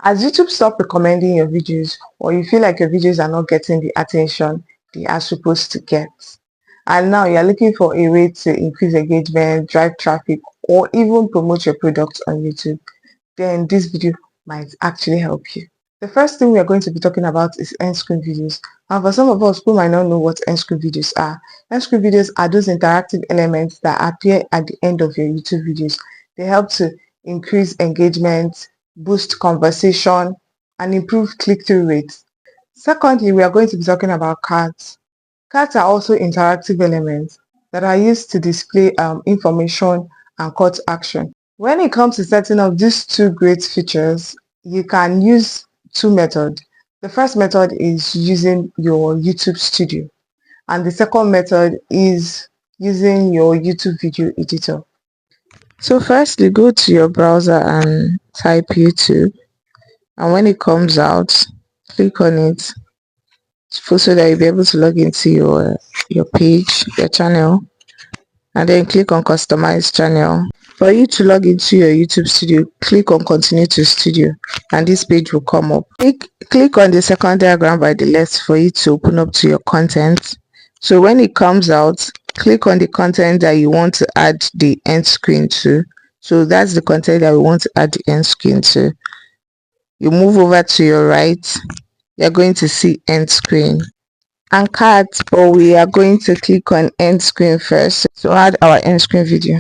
As YouTube stop recommending your videos, or you feel like your videos are not getting the attention they are supposed to get, and now you're looking for a way to increase engagement, drive traffic, or even promote your products on YouTube, then this video might actually help you. The first thing we are going to be talking about is end screen videos. And for some of us who might not know what end screen videos are, end screen videos are those interactive elements that appear at the end of your YouTube videos. They help to increase engagement, boost conversation, and improve click-through rates. Secondly, we are going to be talking about cards. Cards are also interactive elements that are used to display information and call to action. When it comes to setting up these two great features, you can use two methods. The first method is using your YouTube Studio, and the second method is using your YouTube video editor. So firstly, go to your browser and type YouTube, and when it comes out, click on it so that you'll be able to log into your page, your channel, and then click on customize channel. For you to log into your YouTube studio, click on continue to studio and this page will come up. Click on the second diagram by the left for you to open up to your content. So when it comes out, click on the content that you want to add the end screen to. So that's the content that we want to add the end screen to. You move over to your right, you're going to see end screen and cards, but we are going to click on end screen first to add our end screen video.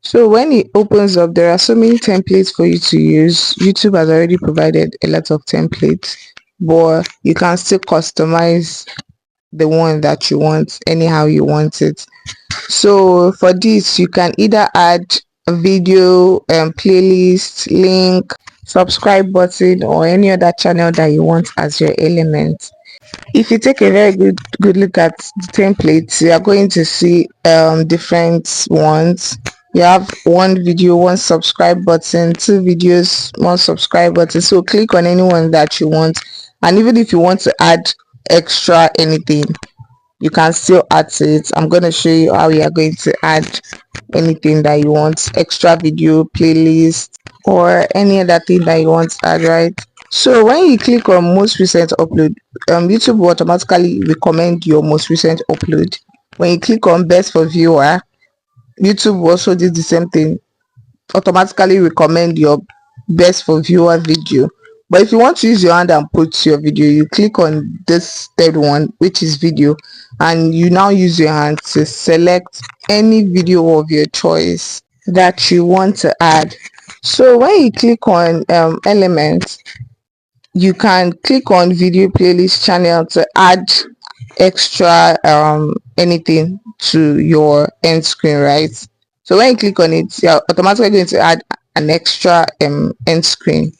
So when it opens up, there are so many templates for you to use. YouTube has already provided a lot of templates, but you can still customize the one that you want anyhow you want it. So for this, you can either add a video, playlist, link, subscribe button, or any other channel that you want as your element. If you take a very good look at the templates, you are going to see different ones. You have one video, one subscribe button, two videos, one subscribe button. So click on any one that you want, and even if you want to add extra anything, you can still add to it. I'm going to show you how you are going to add anything that you want, extra video, playlist, or any other thing that you want to add, right? So when you click on most recent upload, YouTube will automatically recommend your most recent upload. When you click on best for viewer, YouTube will also do the same thing, automatically recommend your best for viewer video. But if you want to use your hand and put your video, you click on this third one, which is video, and you now use your hand to select any video of your choice that you want to add. So when you click on elements, you can click on video playlist channel to add extra anything to your end screen, right? So when you click on it, you're automatically going to add an extra end screen.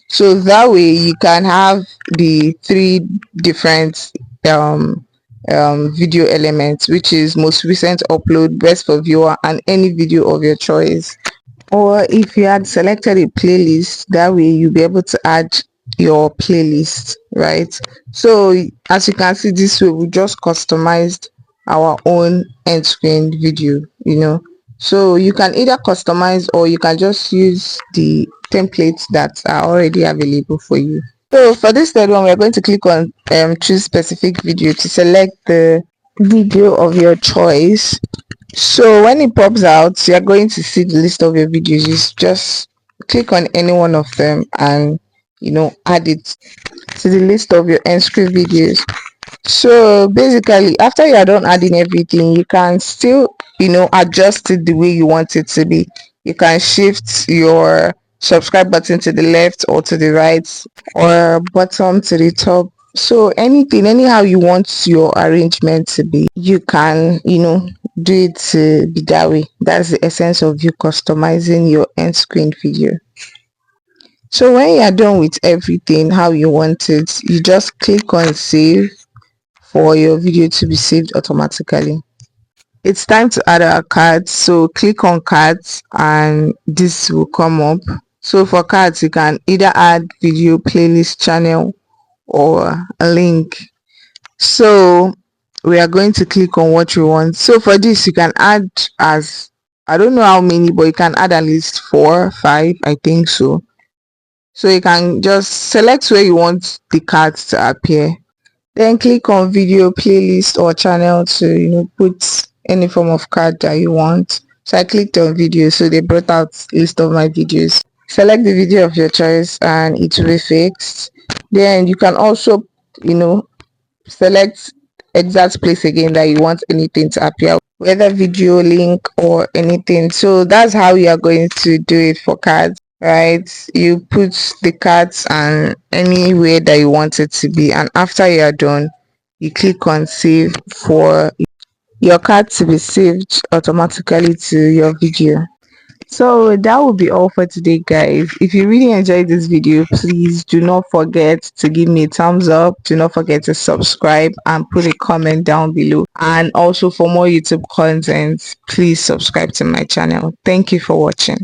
So that way you can have the three different video elements, which is most recent upload, best for viewer, and any video of your choice. Or if you had selected a playlist, that way you'll be able to add your playlist, right? So as you can see, this way we just customized our own end screen video, so you can either customize or you can just use the templates that are already available for you. So for this third one, we're going to click on choose specific video to select the video of your choice. So when it pops out, you're going to see the list of your videos. You just click on any one of them and add it to the list of your end screen videos. So basically, after you are done adding everything, you can still adjust it the way you want it to be. You can shift your subscribe button to the left or to the right, or bottom to the top. So anyhow you want your arrangement to be, you can do it to be that way. That's the essence of you customizing your end screen video. So when you are done with everything how you want it, you just click on save for your video to be saved automatically. It's time to add our cards, so click on cards and this will come up. So for cards, you can either add video, playlist, channel, or a link. So we are going to click on what you want. So for this, you can add, as I don't know how many, but you can add at least 4 5, I think so. So you can just select where you want the cards to appear. Then click on video playlist or channel to put any form of card that you want. So I clicked on video, so they brought out list of my videos. Select the video of your choice and it will be fixed. Then you can also you know select exact place again that you want anything to appear, whether video, link or anything. So that's how you are going to do it for cards, right? You put the cards and anywhere that you want it to be, and after you are done, you click on save for your card to be saved automatically to your video. So that will be all for today, guys. If you really enjoyed this video, please do not forget to give me a thumbs up. Do not forget to subscribe and put a comment down below. And also for more YouTube content, please subscribe to my channel. Thank you for watching.